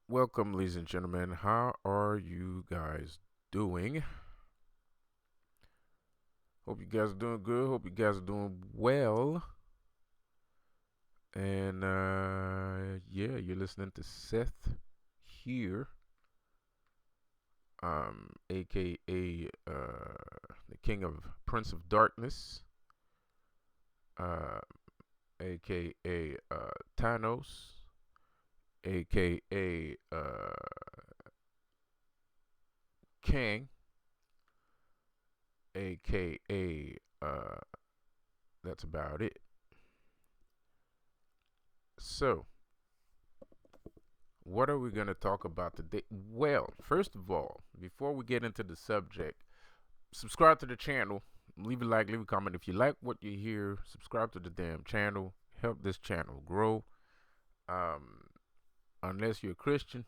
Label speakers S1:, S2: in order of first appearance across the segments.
S1: Welcome, ladies and gentlemen. How are you guys doing? Hope you guys are doing good. Hope you guys are doing well. And yeah, you're listening to Seth here, aka the King of Prince of Darkness, uh, aka Thanos, aka Kang, aka that's about it. So, what are we going to talk about today? Well, first of all, before we get into the subject, subscribe to the channel, leave a like, leave a comment. If you like what you hear, subscribe to the damn channel, help this channel grow. Um, unless you're a Christian,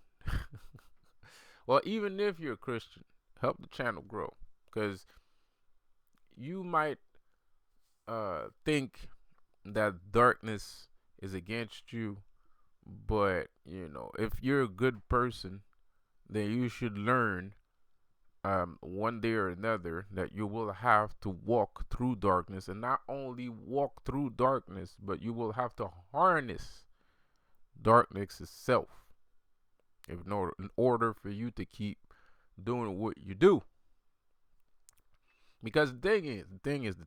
S1: well, even if you're a Christian, help the channel grow because you might think that darkness is against you, but if you're a good person, then you should learn one day or another that you will have to walk through darkness, and not only walk through darkness, but you will have to harness darkness itself in order for you to keep doing what you do. Because the thing is,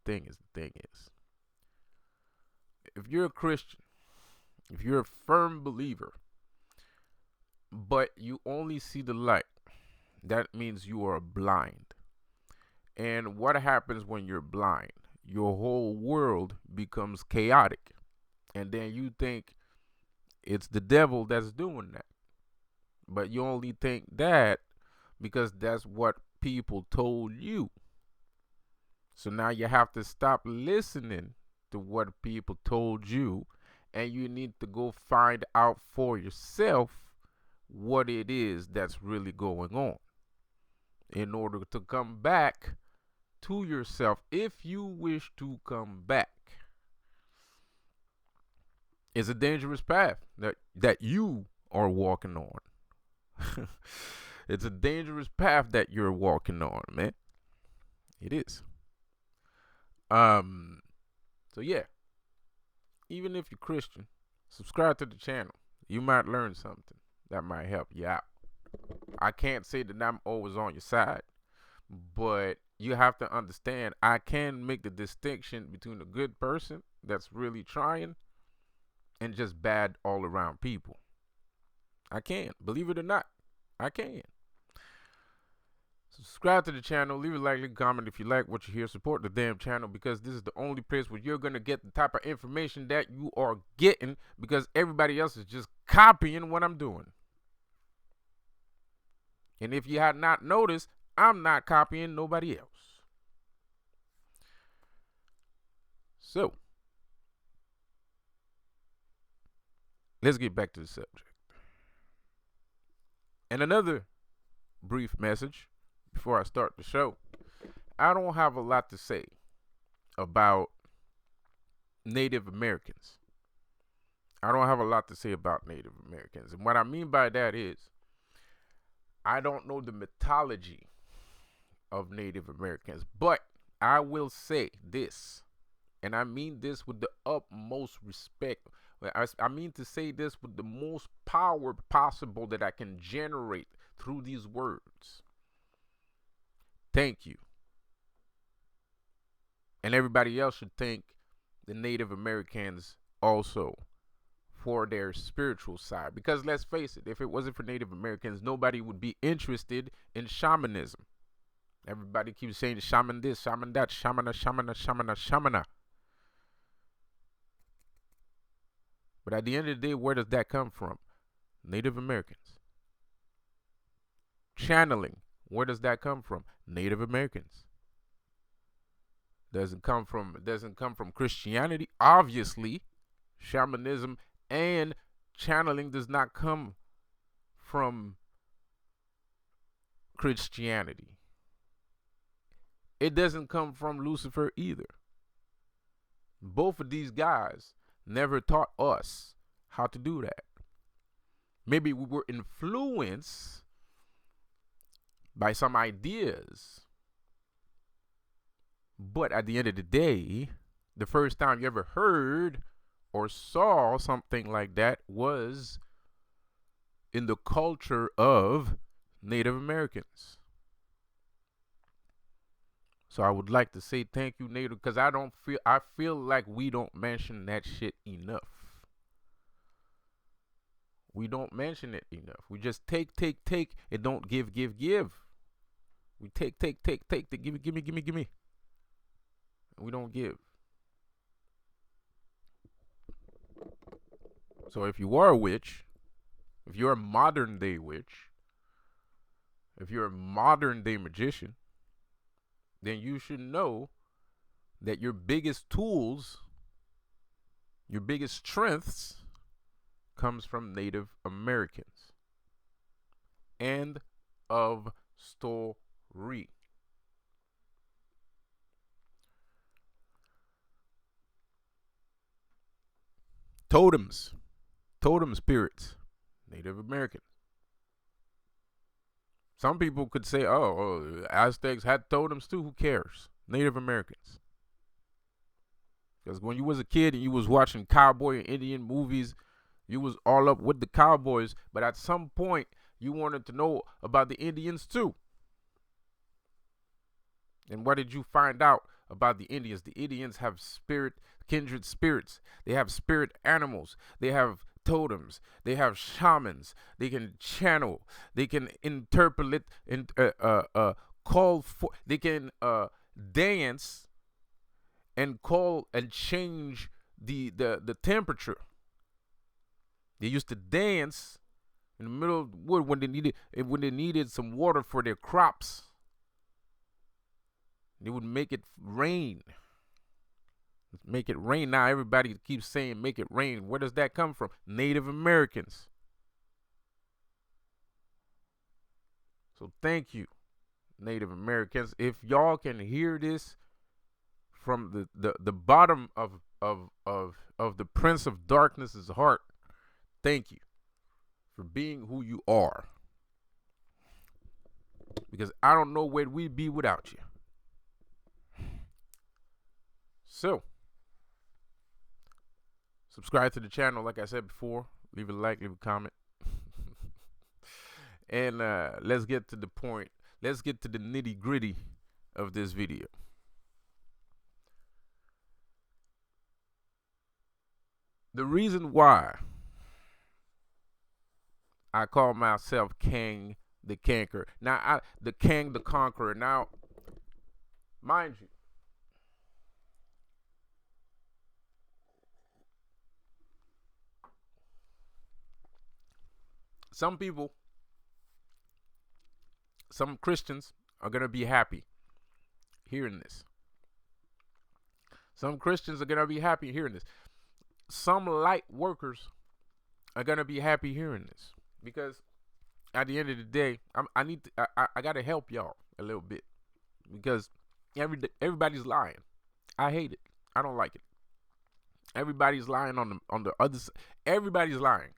S1: if you're a Christian, if you're a firm believer, but you only see the light, that means you are blind. And what happens when you're blind? Your whole world becomes chaotic. And then you think it's the devil that's doing that. But you only think that because that's what people told you. So now you have to stop listening to what people told you, and you need to go find out for yourself what it is that's really going on in order to come back to yourself if you wish to come back. It's a dangerous path that you are walking on. It's a dangerous path that you're walking on, man. It is. Um so yeah, even if you're Christian, subscribe to the channel. You might learn something that might help you out. I can't say that I'm always on your side, but you have to understand I can make the distinction between a good person that's really trying and just bad all around people. I can, believe it or not, I can. Subscribe to the channel, leave a like, leave a comment if you like what you hear. Support the damn channel because this is the only place where you're gonna get the type of information that you are getting, because everybody else is just copying what I'm doing. And if you had not noticed, I'm not copying nobody else. So, let's get back to the subject. And another brief message before I start the show. I don't have a lot to say about Native Americans. I don't have a lot to say about Native Americans. And what I mean by that is, I don't know the mythology of Native Americans, but I will say this, and I mean this with the utmost respect. I mean to say this with the most power possible that I can generate through these words. Thank you. And everybody else should thank the Native Americans also for their spiritual side. Because let's face it, if it wasn't for Native Americans, nobody would be interested in shamanism. Everybody keeps saying shaman this, shaman that, shamana, shamana, shamana, shamana. But at the end of the day, where does that come from? Native Americans. Channeling, where does that come from? Native Americans. Doesn't come from Christianity. Obviously, shamanism and channeling does not come from Christianity. It doesn't come from Lucifer either. Both of these guys never taught us how to do that. Maybe we were influenced by some ideas, but at the end of the day, the first time you ever heard or saw something like that was in the culture of Native Americans. So I would like to say thank you, Native, because I feel like we don't mention that shit enough. We don't mention it enough. We just take, and don't give, give. We take, the give me. We don't give. So if you are a witch, if you're a modern day witch, if you're a modern day magician, then you should know that your biggest tools, your biggest strengths comes from Native Americans. End of story. Totems. Totem spirits. Native American. Some people could say, oh, Aztecs had totems too. Who cares? Native Americans. Because when you was a kid and you was watching cowboy and Indian movies, you was all up with the cowboys. But at some point, you wanted to know about the Indians too. And what did you find out about the Indians? The Indians have kindred spirits. They have spirit animals. They have totems. They have shamans. They can channel. They can interpolate and call for. They can dance and call and change the temperature. They used to dance in the middle of the wood when they needed some water for their crops. They would make it rain. Make it rain. Now everybody keeps saying make it rain. Where does that come from? Native Americans. So thank you, Native Americans. If y'all can hear this from the bottom of the Prince of Darkness's heart, thank you for being who you are. Because I don't know where we'd be without you. So, subscribe to the channel, like I said before. Leave a like, leave a comment. And let's get to the point. Let's get to the nitty gritty of this video. The reason why I call myself Kang the Conqueror. Now, the Kang the Conqueror. Now, mind you, some people, some Christians are going to be happy hearing this. Some Christians are going to be happy hearing this. Some light workers are going to be happy hearing this. Because at the end of the day, I got to help y'all a little bit. Because everybody's lying. I hate it. I don't like it. Everybody's lying on the other side. Everybody's lying.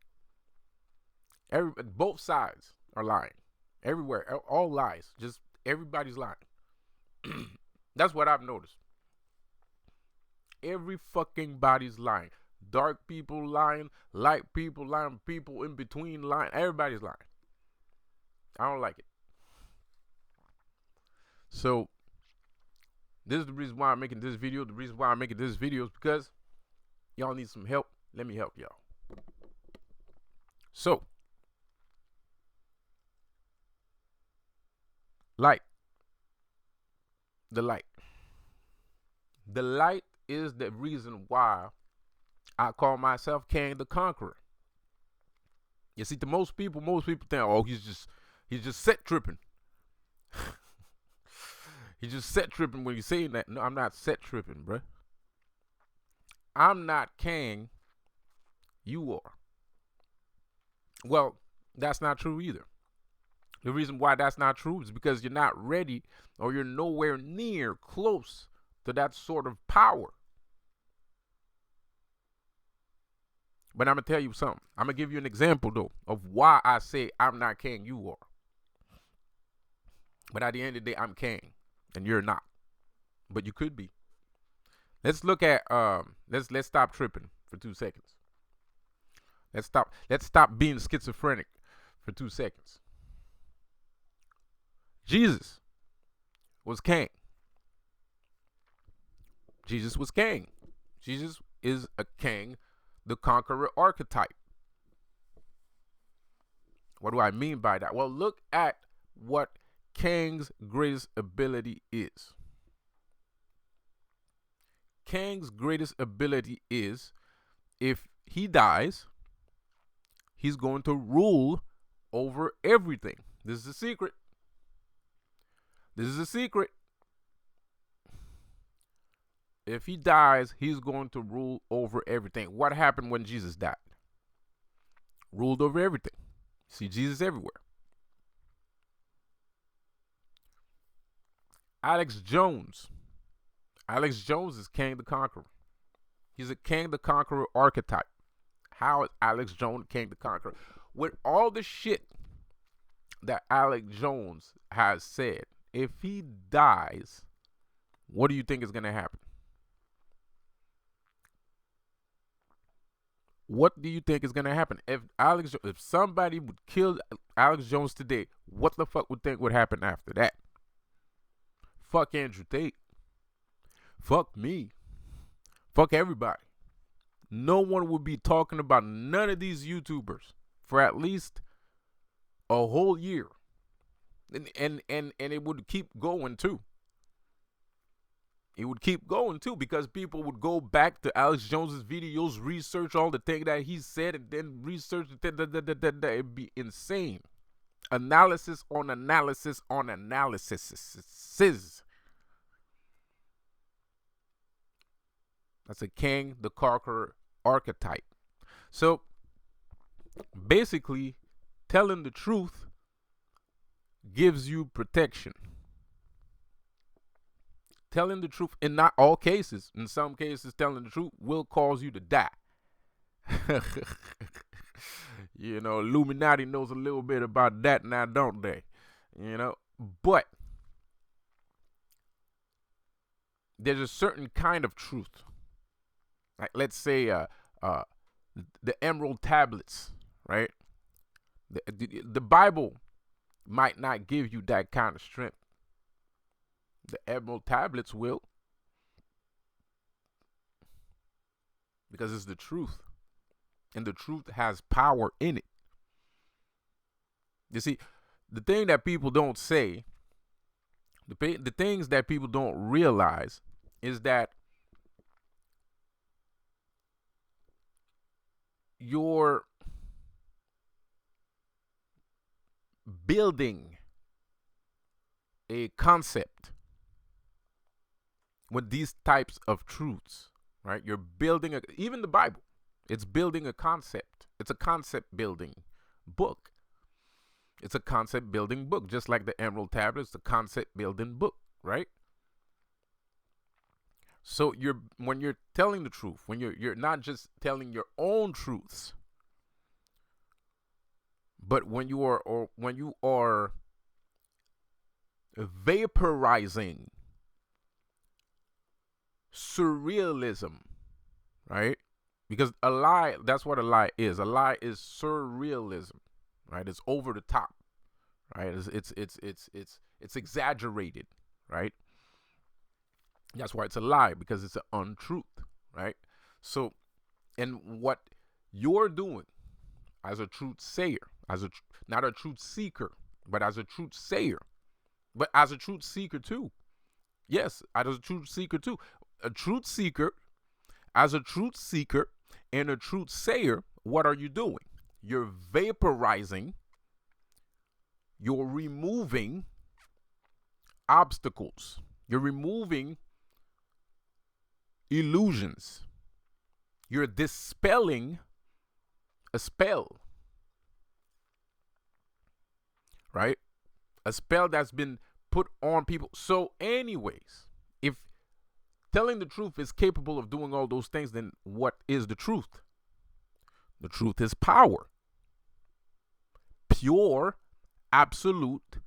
S1: Both sides are lying. Everywhere. All lies. Just everybody's lying. That's what I've noticed. Every fucking body's lying. Dark people lying. Light people lying. People in between lying. Everybody's lying. I don't like it. So, this is the reason why I'm making this video. The reason why I'm making this video is because y'all need some help. Let me help y'all. So, light. The light. The light is the reason why I call myself Kang the Conqueror. You see, to most people think, oh, he's just set tripping. He's just set tripping when he's saying that. No, I'm not set tripping, bruh. I'm not Kang. You are. Well, that's not true either. The reason why that's not true is because you're not ready, or you're nowhere near close to that sort of power. But I'm going to tell you something. I'm going to give you an example, though, of why I say I'm not Kang, you are. But at the end of the day, I'm Kang, and you're not. But you could be. Let's look at, let's stop tripping for 2 seconds. Let's stop being schizophrenic for 2 seconds. Jesus was Kang. Jesus was Kang. Jesus is a Kang the Conqueror archetype. What do I mean by that? Well, look at what Kang's greatest ability is. Kang's greatest ability is, if he dies, he's going to rule over everything. This is a secret. This is a secret. If he dies, he's going to rule over everything. What happened when Jesus died? Ruled over everything. See Jesus everywhere. Alex Jones. Alex Jones is Kang the Conqueror. He's a Kang the Conqueror archetype. How is Alex Jones Kang the Conqueror? With all the shit that Alex Jones has said, if he dies, what do you think is going to happen? What do you think is going to happen? If somebody would kill Alex Jones today, what the fuck would think would happen after that? Fuck Andrew Tate. Fuck me. Fuck everybody. No one would be talking about none of these YouTubers for at least a whole year. And it would keep going too. It would keep going too, because people would go back to Alex Jones's videos, research all the things that he said, and then research it'd be insane. Analysis on analysis on analysis. That's a Kang the Conqueror archetype. So basically, telling the truth gives you protection. Telling the truth, in not all cases, in some cases, telling the truth will cause you to die. You know, Illuminati knows a little bit about that now, don't they? You know, but there's a certain kind of truth. Like, let's say the emerald tablets, right? The Bible might not give you that kind of strength. The emerald tablets will, because it's the truth, and the truth has power in it. You see, the thing that people don't say, the things that people don't realize is that you're building a concept with these types of truths, right? You're building even the Bible, it's building a concept. It's a concept building book. It's a concept building book, just like the Emerald Tablets, the concept building book, right? So when you're telling the truth, when you're not just telling your own truths, but when you are vaporizing surrealism, right? Because a lie, that's what a lie is. A lie is surrealism, right? It's over the top, right? It's exaggerated, right? That's why it's a lie, because it's an untruth, right? So, and what you're doing as a truth sayer, not a truth seeker, but as a truth sayer, but as a truth seeker too. Yes, as a truth seeker too. A truth seeker, as a truth seeker and a truth sayer, what are you doing? You're vaporizing, you're removing obstacles, you're removing illusions, you're dispelling a spell, right? A spell that's been put on people. So anyways, if telling the truth is capable of doing all those things, then what is the truth? The truth is power. Pure, absolute,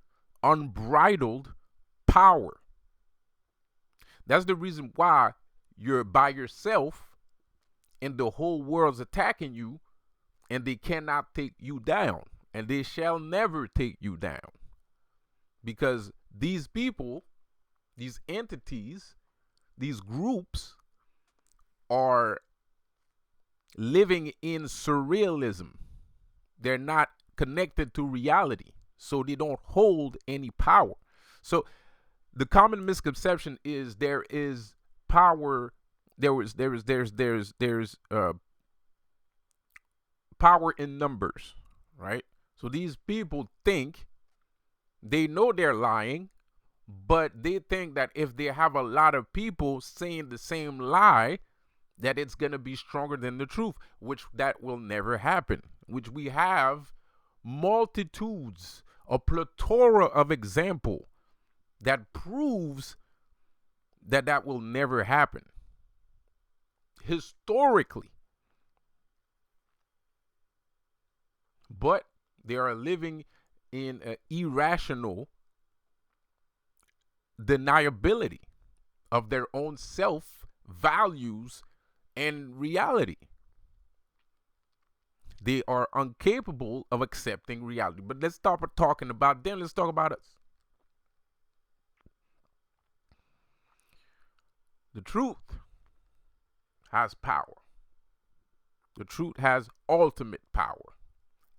S1: unbridled power. That's the reason why you're by yourself and the whole world's attacking you, and they cannot take you down, and they shall never take you down. Because these people, these entities, these groups are living in surrealism. They're not connected to reality, so they don't hold any power. So the common misconception is there is power. There's power in numbers, right? So these people think they know they're lying, but they think that if they have a lot of people saying the same lie, that it's going to be stronger than the truth, which that will never happen, which we have multitudes, a plethora of example that proves that that will never happen historically. But they are living in an irrational deniability of their own self values and reality. They are incapable of accepting reality. But let's stop talking about them. Let's talk about us. The truth has power. The truth has ultimate power.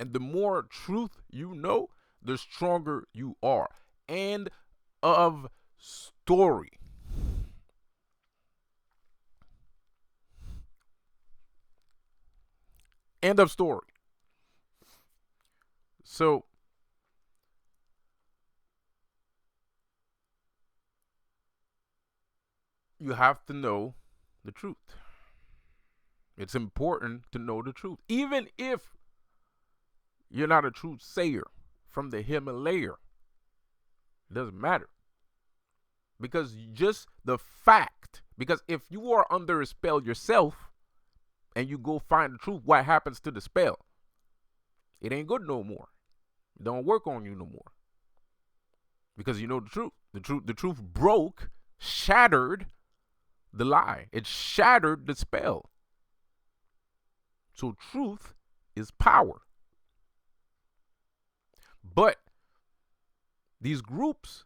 S1: And the more truth you know, the stronger you are. End of story. End of story. So, you have to know the truth. It's important to know the truth. Even if you're not a truth sayer from the Himalaya, it doesn't matter. Because just the fact, because if you are under a spell yourself and you go find the truth, what happens to the spell? It ain't good no more. It don't work on you no more. Because you know the truth. The truth broke, shattered the lie. It shattered the spell. So truth is power. But these groups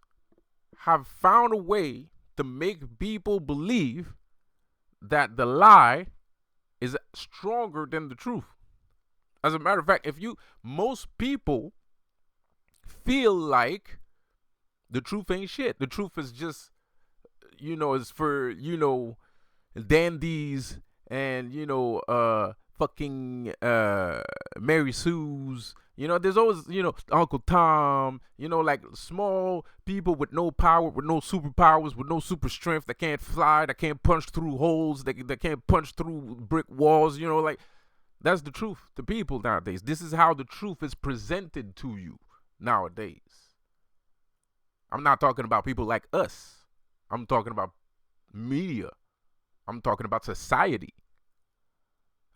S1: have found a way to make people believe that the lie is stronger than the truth. As a matter of fact, most people feel like the truth ain't shit. The truth is just, is for, dandies and, fucking Mary Sue's. There's always, Uncle Tom, like small people with no power, with no superpowers, with no super strength, that can't fly, that can't punch through holes, that can't punch through brick walls, like that's the truth to people nowadays. This is how the truth is presented to you nowadays. I'm not talking about people like us. I'm talking about media. I'm talking about society.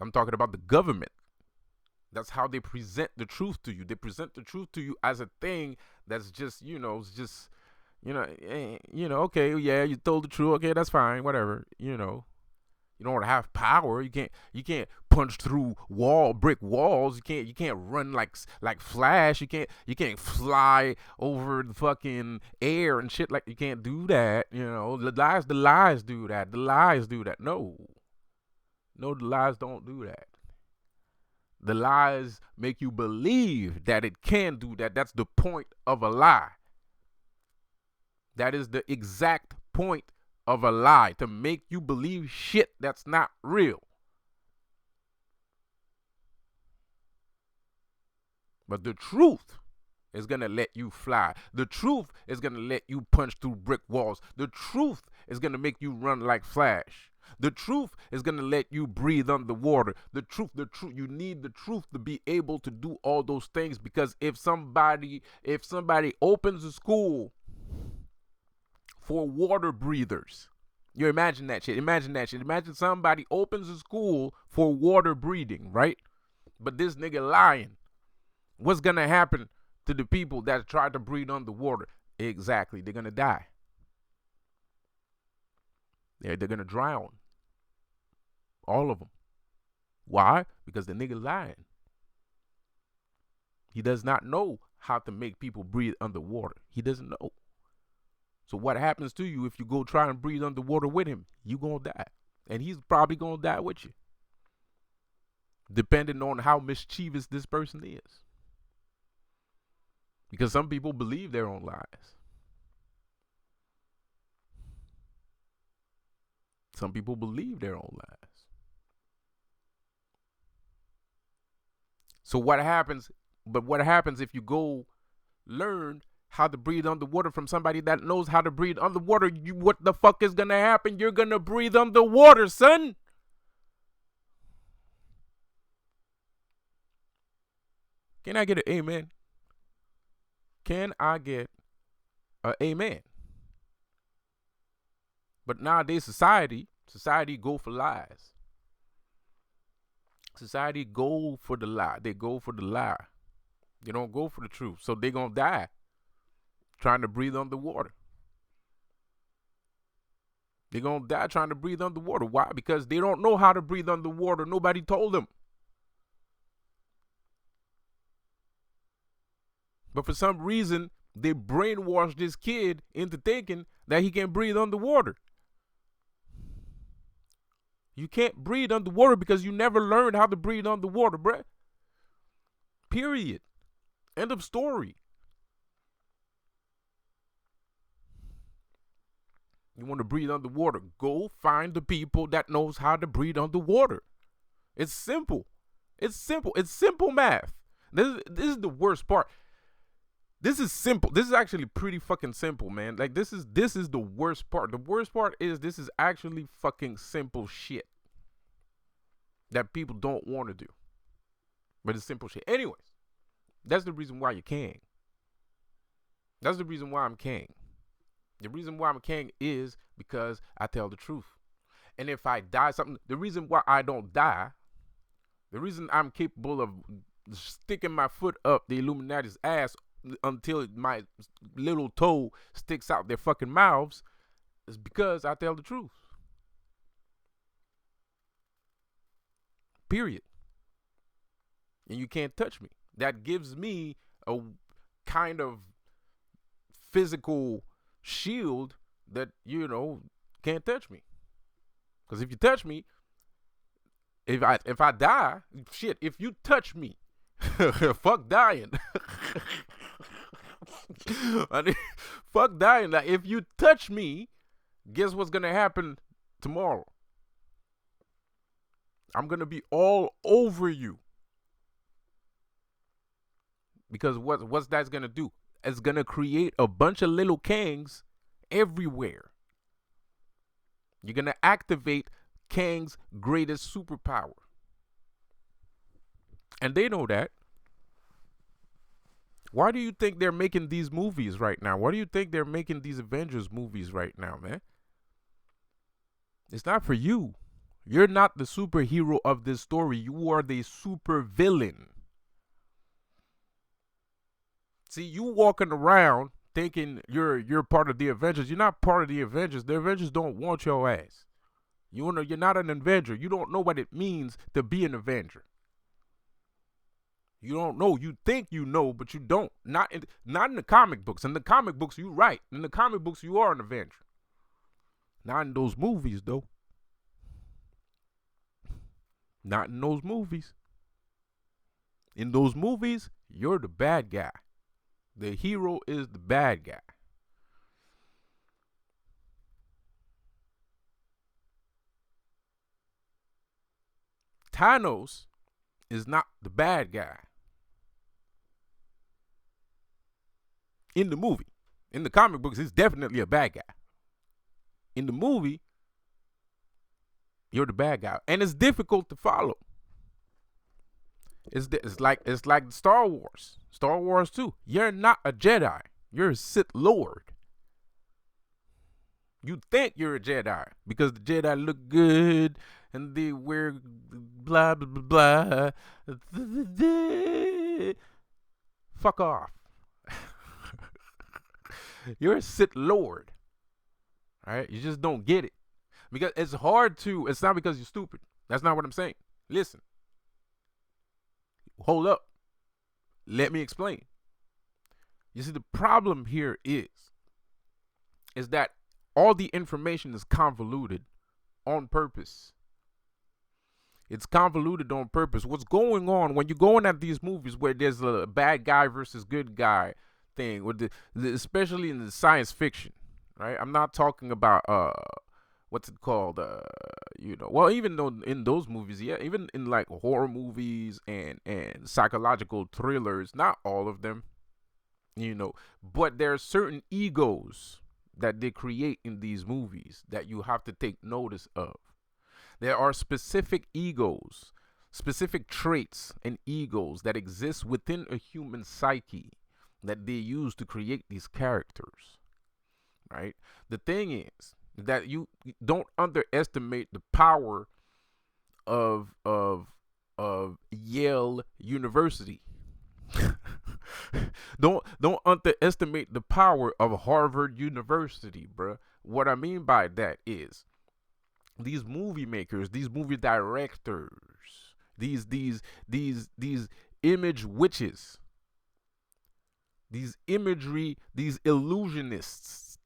S1: I'm talking about the government. That's how they present the truth to you. They present the truth to you as a thing that's just, it's just, okay, yeah, you told the truth. Okay, that's fine, whatever. You don't want to have power. You can't punch through brick walls. You can't run like Flash. You can't fly over the fucking air and shit. Like, you can't do that. The lies do that. The lies do that. No, the lies don't do that. The lies make you believe that it can do that. That's the point of a lie. That is the exact point of a lie, to make you believe shit that's not real. But the truth is going to let you fly. The truth is going to let you punch through brick walls. The truth is going to make you run like Flash. The truth is going to let you breathe underwater. The truth, you need the truth to be able to do all those things, because if somebody opens a school for water breathers, you imagine that shit. Imagine somebody opens a school for water breathing, right? But this nigga lying. What's gonna happen to the people that try to breathe underwater? Exactly, they're gonna die. They're gonna drown. All of them. Why? Because the nigga lying. He does not know how to make people breathe underwater. He doesn't know. So what happens to you if you go try and breathe underwater with him? You gonna die. And he's probably gonna die with you. Depending on how mischievous this person is. Because some people believe their own lies. Some people believe their own lies. So what happens? But what happens if you go learn how to breathe underwater from somebody that knows how to breathe underwater? What the fuck is gonna happen? You're gonna breathe underwater, son. Can I get an amen? Can I get an amen? But nowadays society go for lies. Society go for the lie. They go for the lie. They don't go for the truth. So they gonna die trying to breathe underwater. They're gonna die trying to breathe underwater. Why? Because they don't know how to breathe underwater. Nobody told them. But for some reason, they brainwashed this kid into thinking that he can breathe underwater. You can't breathe underwater because you never learned how to breathe underwater, bruh. Period. End of story. You want to breathe underwater? Go find the people that knows how to breathe underwater. It's simple. It's simple. It's simple math. This is the worst part. This is simple. This is actually pretty fucking simple, man. Like this is the worst part. The worst part is this is actually fucking simple shit that people don't want to do. But it's simple shit. Anyways, that's the reason why you're king. That's the reason why I'm king. The reason why I'm king is because I tell the truth. And if I die, the reason why I don't die, the reason I'm capable of sticking my foot up the Illuminati's ass until my little toe sticks out their fucking mouths is because I tell the truth. Period. And you can't touch me. That gives me a kind of physical shield that, can't touch me. Because if you touch me, if I die, shit, if you touch me, fuck dying. Fuck dying. Like, if you touch me, guess what's gonna happen tomorrow? I'm gonna be all over you. Because what's that's gonna do? It's gonna create a bunch of little Kangs everywhere. You're gonna activate Kang's greatest superpower. And they know that. Why do you think they're making these movies right now? Why do you think they're making these Avengers movies right now, man? It's not for you. You're not the superhero of this story. You are the super villain. See, you walking around thinking you're part of the Avengers. You're not part of the Avengers. The Avengers don't want your ass. You're not an Avenger. You don't know what it means to be an Avenger. You don't know. You think you know, but you don't. Not in the comic books. In the comic books, you're right. In the comic books, you are an Avenger. Not in those movies, though. Not in those movies. In those movies, you're the bad guy. The hero is the bad guy. Thanos is not the bad guy. In the movie. In the comic books, he's definitely a bad guy. In the movie, you're the bad guy. And it's difficult to follow. It's like Star Wars. Star Wars 2. You're not a Jedi. You're a Sith Lord. You think you're a Jedi because the Jedi look good and they wear blah blah blah blah. Fuck off. You're a Sith Lord. All right, you just don't get it because it's hard to. It's not because you're stupid. That's not what I'm saying. Listen, hold up. Let me explain. You see, the problem here is that all the information is convoluted on purpose. It's convoluted on purpose. What's going on when you're going at these movies where there's a bad guy versus good guy thing, with especially in the science fiction, right? I'm not talking about what's it called? Well, even though in those movies, yeah, even in like horror movies and psychological thrillers, not all of them, but there are certain egos that they create in these movies that you have to take notice of. There are specific egos, specific traits and egos that exist within a human psyche that they use to create these characters, right? The thing is that you don't underestimate the power of Yale University. don't underestimate the power of Harvard University, bruh. What I mean by that is these movie makers, these movie directors, these image witches, these imagery, these illusionists,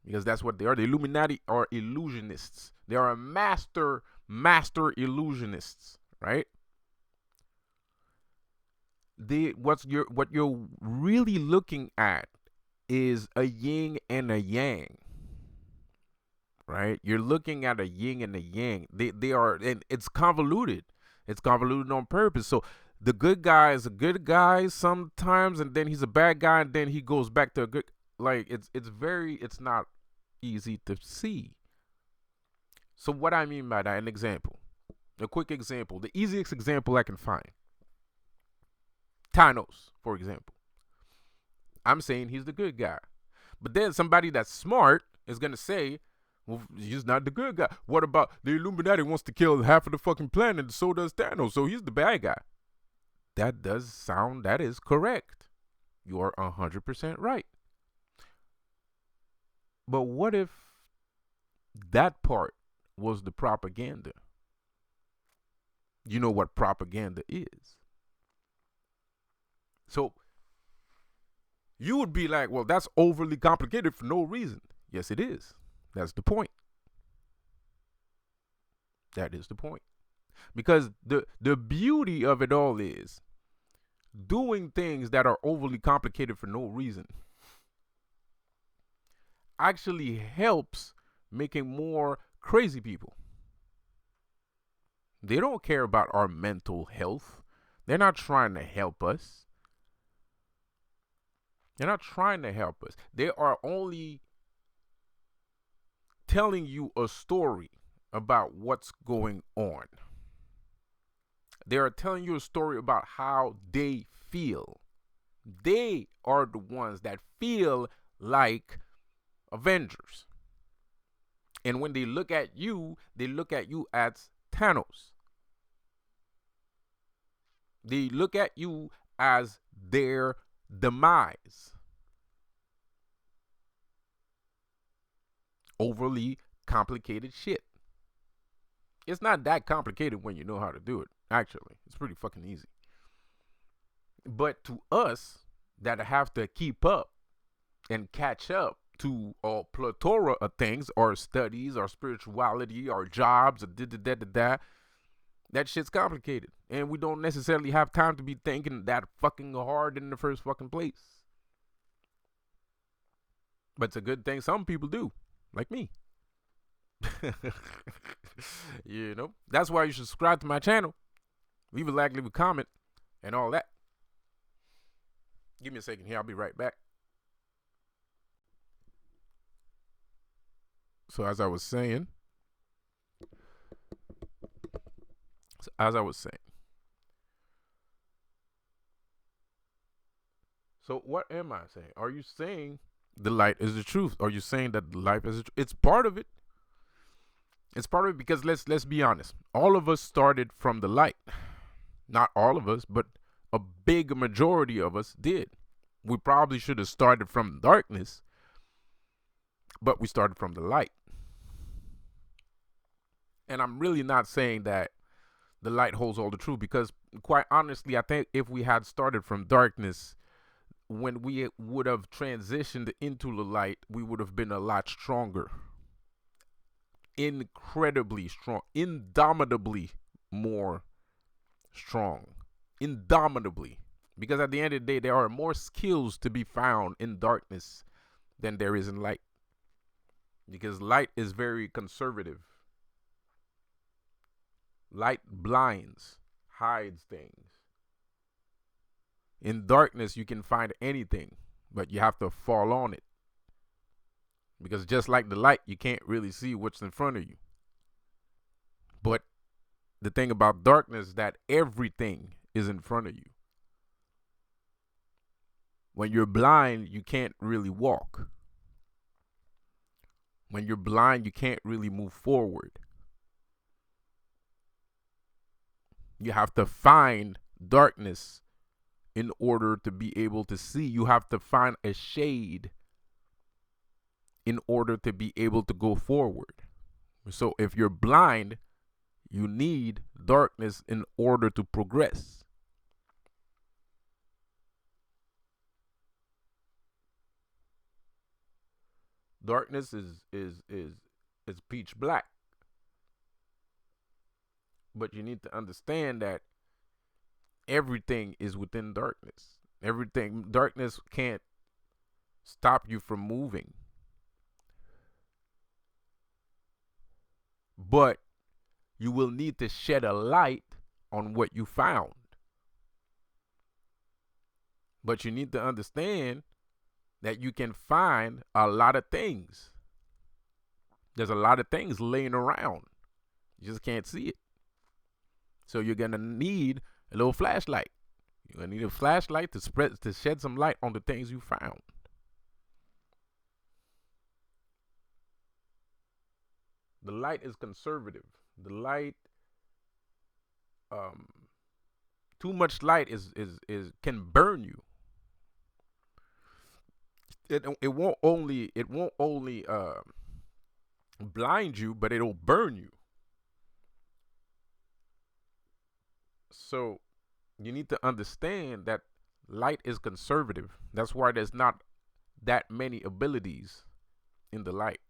S1: because that's what they are. The Illuminati are illusionists. They are master illusionists, right? What you're really looking at is a yin and a yang, right? You're looking at a yin and a yang. They are, and it's convoluted. It's convoluted on purpose. So the good guy is a good guy sometimes, and then he's a bad guy, and then he goes back to a good. Like it's not easy to see. So what I mean by that, an example, a quick example, the easiest example I can find. Thanos, for example. I'm saying he's the good guy. But then somebody that's smart is going to say, well, he's not the good guy. What about the Illuminati wants to kill half of the fucking planet, and so does Thanos, so he's the bad guy. That is correct. You are 100% right. But what if that part was the propaganda? You know what propaganda is. So you would be like, well, that's overly complicated for no reason. Yes, it is. That's the point. That is the point. Because the beauty of it all is doing things that are overly complicated for no reason actually helps making more crazy people. They don't care about our mental health. They're not trying to help us. They're not trying to help us. They are only telling you a story about what's going on. They are telling you a story about how they feel. They are the ones that feel like Avengers. And when they look at you as Thanos. They look at you as their demise. Overly complicated shit. It's not that complicated when you know how to do it. Actually, it's pretty fucking easy. But to us that have to keep up and catch up to a plethora of things, our studies, our spirituality, our jobs, that shit's complicated. And we don't necessarily have time to be thinking that fucking hard in the first fucking place. But it's a good thing some people do, like me. That's why you should subscribe to my channel. Leave a like, leave a comment, and all that. Give me a second here. I'll be right back. So as I was saying, so what am I saying? Are you saying the light is the truth? Are you saying that the life is the truth? It's part of it. It's probably because let's be honest. All of us started from the light. Not all of us, but a big majority of us did. We probably should have started from darkness, but we started from the light. And I'm really not saying that the light holds all the truth, because quite honestly, I think if we had started from darkness, when we would have transitioned into the light, we would have been a lot stronger, incredibly strong, indomitably more strong, indomitably. Because at the end of the day, there are more skills to be found in darkness than there is in light. Because light is very conservative. Light blinds, hides things. In darkness, you can find anything, but you have to fall on it. Because just like the light, you can't really see what's in front of you. But the thing about darkness is that everything is in front of you. When you're blind, you can't really walk. When you're blind, you can't really move forward. You have to find darkness in order to be able to see. You have to find a shade in order to be able to go forward. So if you're blind, you need darkness in order to progress. Darkness is pitch black. But you need to understand that everything is within darkness. Everything, darkness can't stop you from moving. But you will need to shed a light on what you found. But you need to understand that you can find a lot of things. There's a lot of things laying around. You just can't see it. So you're going to need a little flashlight. You're going to need a flashlight to shed some light on the things you found. The light is conservative. The light, too much light is can burn you. It won't only blind you, but it'll burn you. So you need to understand that light is conservative. That's why there's not that many abilities in the light.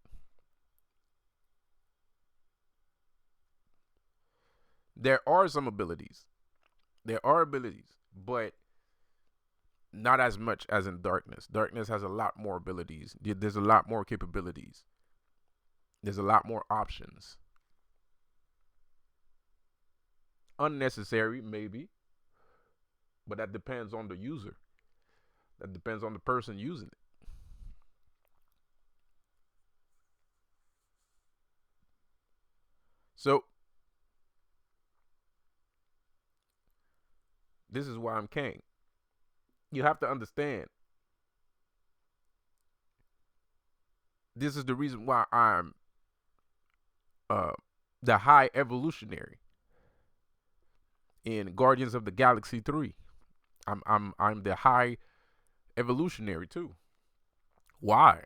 S1: There are some abilities. There are abilities, but not as much as in darkness. Darkness has a lot more abilities. There's a lot more capabilities. There's a lot more options. Unnecessary, maybe, but that depends on the user. That depends on the person using it. So, this is why I'm Kang. You have to understand. This is the reason why I'm uh, the high evolutionary in Guardians of the Galaxy 3. I'm the high evolutionary too. Why?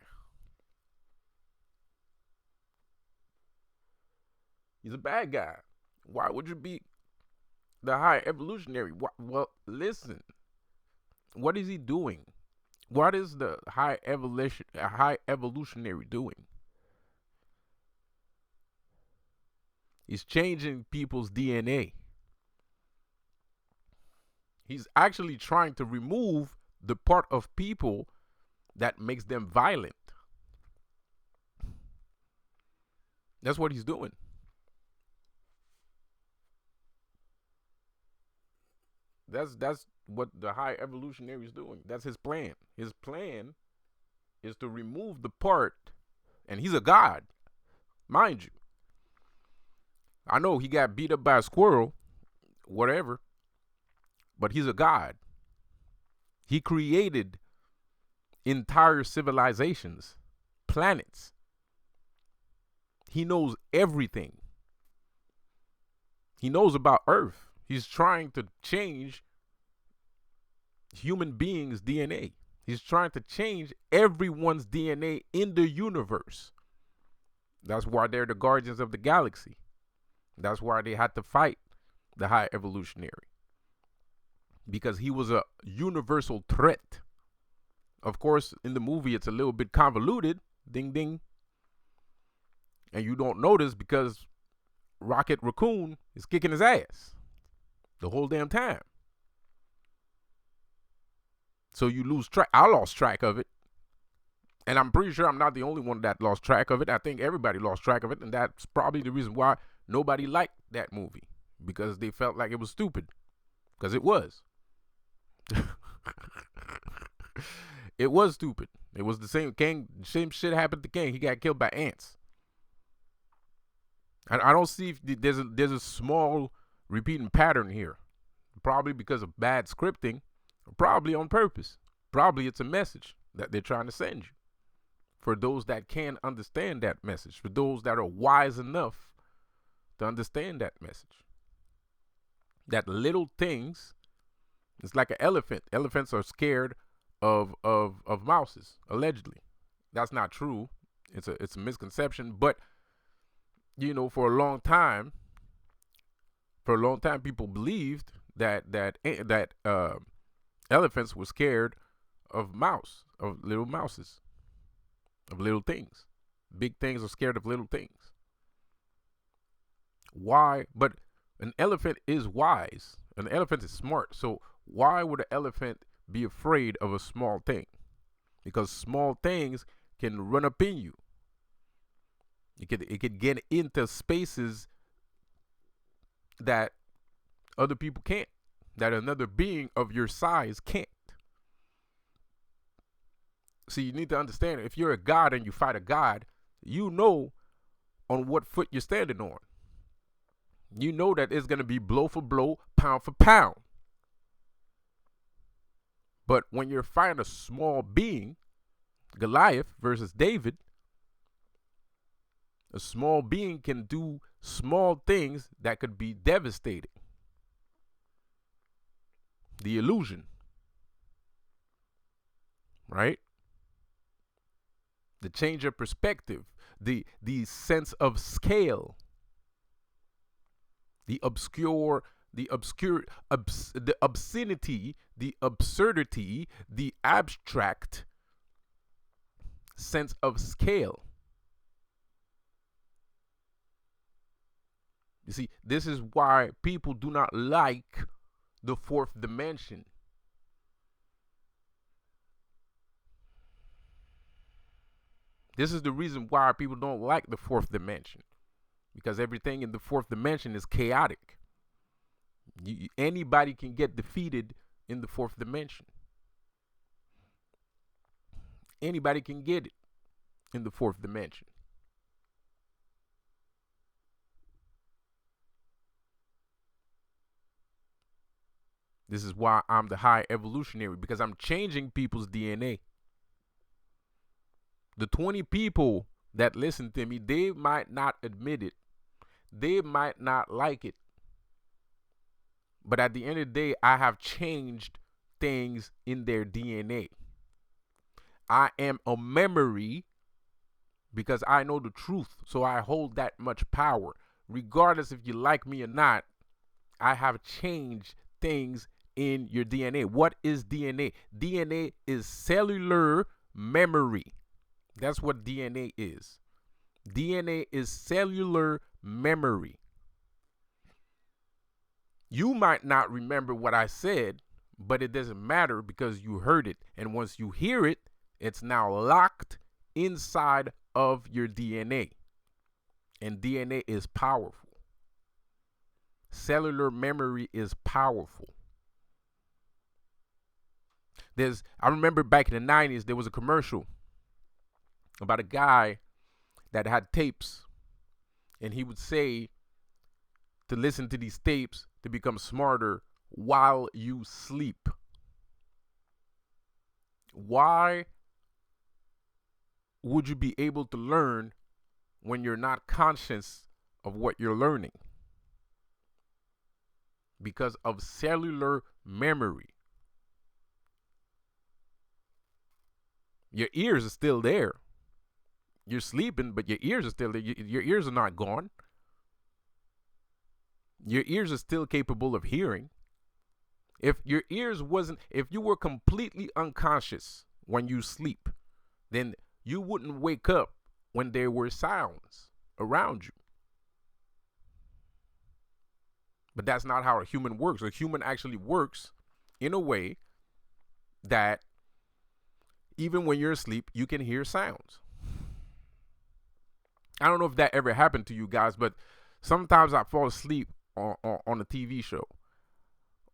S1: He's a bad guy. Why would you be the high evolutionary? Well, listen. What is he doing? What is the high evolutionary doing? He's changing people's DNA. He's actually trying to remove the part of people that makes them violent. That's what he's doing. That's what the high evolutionary is doing. That's his plan. His plan is to remove the part, and he's a god, mind you. I know he got beat up by a squirrel, whatever, but he's a god. He created entire civilizations, planets. He knows everything. He knows about Earth. He's trying to change human beings' DNA. He's trying to change everyone's DNA in the universe. That's why they're the guardians of the galaxy. That's why they had to fight the high evolutionary. Because he was a universal threat. Of course, in the movie, it's a little bit convoluted. Ding, ding. And you don't notice because Rocket Raccoon is kicking his ass the whole damn time. So you lose track. I lost track of it. And I'm pretty sure I'm not the only one that lost track of it. I think everybody lost track of it. And that's probably the reason why nobody liked that movie. Because they felt like it was stupid. Because it was. It was stupid. It was the same shit happened to Kang. He got killed by ants. I don't see if there's a small repeating pattern here. Probably because of bad scripting. Probably on purpose. Probably it's a message that they're trying to send you. For those that can understand that message. For those that are wise enough to understand that message. That little things, it's like an elephant. Elephants are scared of mouses, allegedly. That's not true. It's a misconception. But, you know, for a long time, people believed that elephants were scared of little mouses, of little things. Big things are scared of little things. Why? But an elephant is wise. An elephant is smart. So why would an elephant be afraid of a small thing? Because small things can run up in you. It could get into spaces that other people can't. That another being of your size can't. See, you need to understand, if you're a god and you fight a god, you know on what foot you're standing on. You know that it's going to be blow for blow, pound for pound. But when you're fighting a small being, Goliath versus David, a small being can do small things that could be devastating. The illusion. Right? The change of perspective. The sense of scale. The obscenity, the absurdity, the abstract sense of scale. You see, this is why people do not like the fourth dimension. This is the reason why people don't like the fourth dimension. Because everything in the fourth dimension is chaotic. Anybody can get defeated in the fourth dimension. Anybody can get it in the fourth dimension. This is why I'm the high evolutionary, because I'm changing people's DNA. The 20 people that listen to me, they might not admit it. They might not like it. But at the end of the day, I have changed things in their DNA. I am a memory because I know the truth. So I hold that much power. Regardless if you like me or not, I have changed things in your DNA. What is DNA? DNA is cellular memory. That's what DNA is. DNA is cellular memory. You might not remember what I said, but it doesn't matter because you heard it. And once you hear it, it's now locked inside of your DNA. And DNA is powerful. Cellular memory is powerful. I remember back in the 90s, there was a commercial about a guy that had tapes, and he would say to listen to these tapes to become smarter while you sleep. Why would you be able to learn when you're not conscious of what you're learning because of cellular memory. Your ears are still there. You're sleeping, but your ears are still there. Your ears are not gone. Your ears are still capable of hearing. If you were completely unconscious when you sleep, then you wouldn't wake up when there were sounds around you. But that's not how a human works. A human actually works in a way that even when you're asleep, you can hear sounds. I don't know if that ever happened to you guys, but sometimes I fall asleep on a TV show.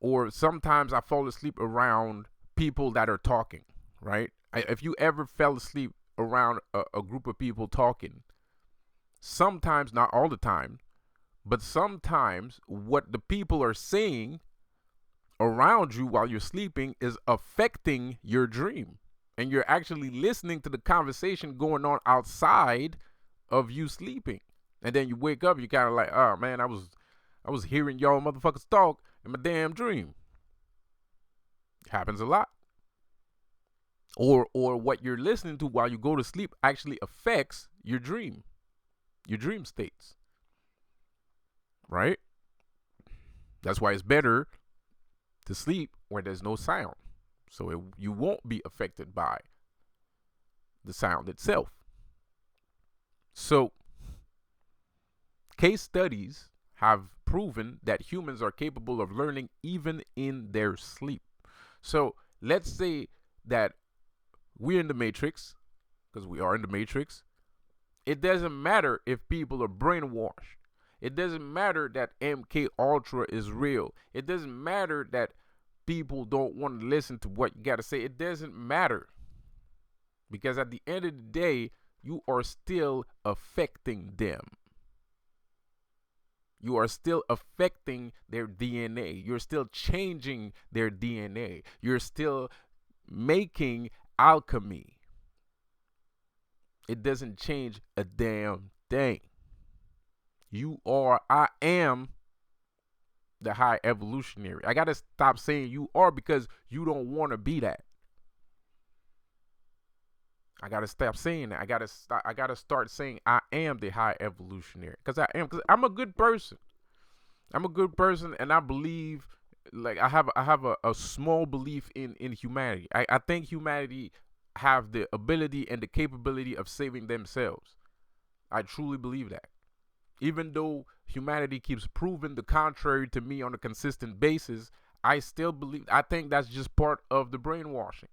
S1: Or sometimes I fall asleep around people that are talking, right? If you ever fell asleep around a group of people talking, sometimes, not all the time, but sometimes what the people are saying around you while you're sleeping is affecting your dream. And you're actually listening to the conversation going on outside of you sleeping. And then you wake up, you're kind of like, oh man, I was hearing y'all motherfuckers talk in my damn dream. It happens a lot. Or what you're listening to while you go to sleep actually affects your dream states. Right? That's why it's better to sleep where there's no sound. So you won't be affected by the sound itself. So case studies have proven that humans are capable of learning even in their sleep. So let's say that we're in the Matrix, because we are in the Matrix. It doesn't matter if people are brainwashed. It doesn't matter that MK Ultra is real. It doesn't matter that people don't want to listen to what you got to say. It doesn't matter. Because at the end of the day, you are still affecting them. You are still affecting their DNA. You're still changing their DNA. You're still making alchemy. It doesn't change a damn thing. I am the high evolutionary. I got to stop saying you are because you don't want to be that. I got to stop saying that. I got to start saying I am the high evolutionary because I'm a good person. I'm a good person and I believe, like, I have a small belief in humanity. I think humanity have the ability and the capability of saving themselves. I truly believe that. Even though humanity keeps proving the contrary to me on a consistent basis, I still believe. I think that's just part of the brainwashing.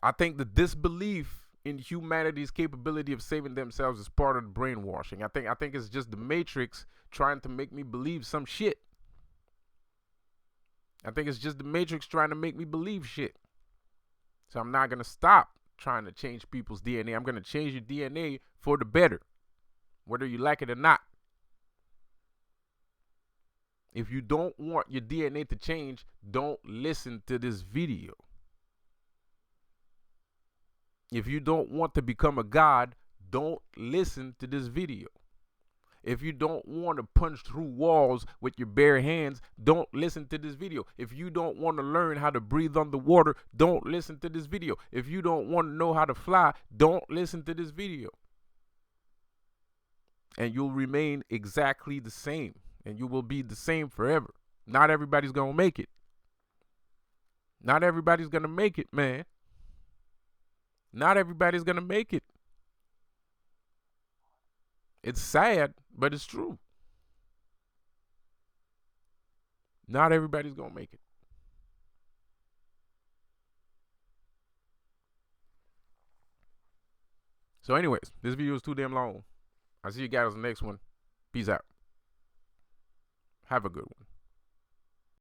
S1: I think the disbelief in humanity's capability of saving themselves is part of the brainwashing. I think it's just the Matrix trying to make me believe some shit. I think it's just the Matrix trying to make me believe shit. So I'm not going to stop trying to change people's DNA. I'm going to change your DNA for the better, whether you like it or not. If you don't want your DNA to change, don't listen to this video. If you don't want to become a god, don't listen to this video. If you don't want to punch through walls with your bare hands, don't listen to this video. If you don't want to learn how to breathe underwater, don't listen to this video. If you don't want to know how to fly, don't listen to this video. And you'll remain exactly the same. And you will be the same forever. Not everybody's going to make it. Not everybody's going to make it, man. Not everybody's going to make it. It's sad, but it's true. Not everybody's going to make it. So anyways, this video is too damn long. I'll see you guys in the next one. Peace out. Have a good one.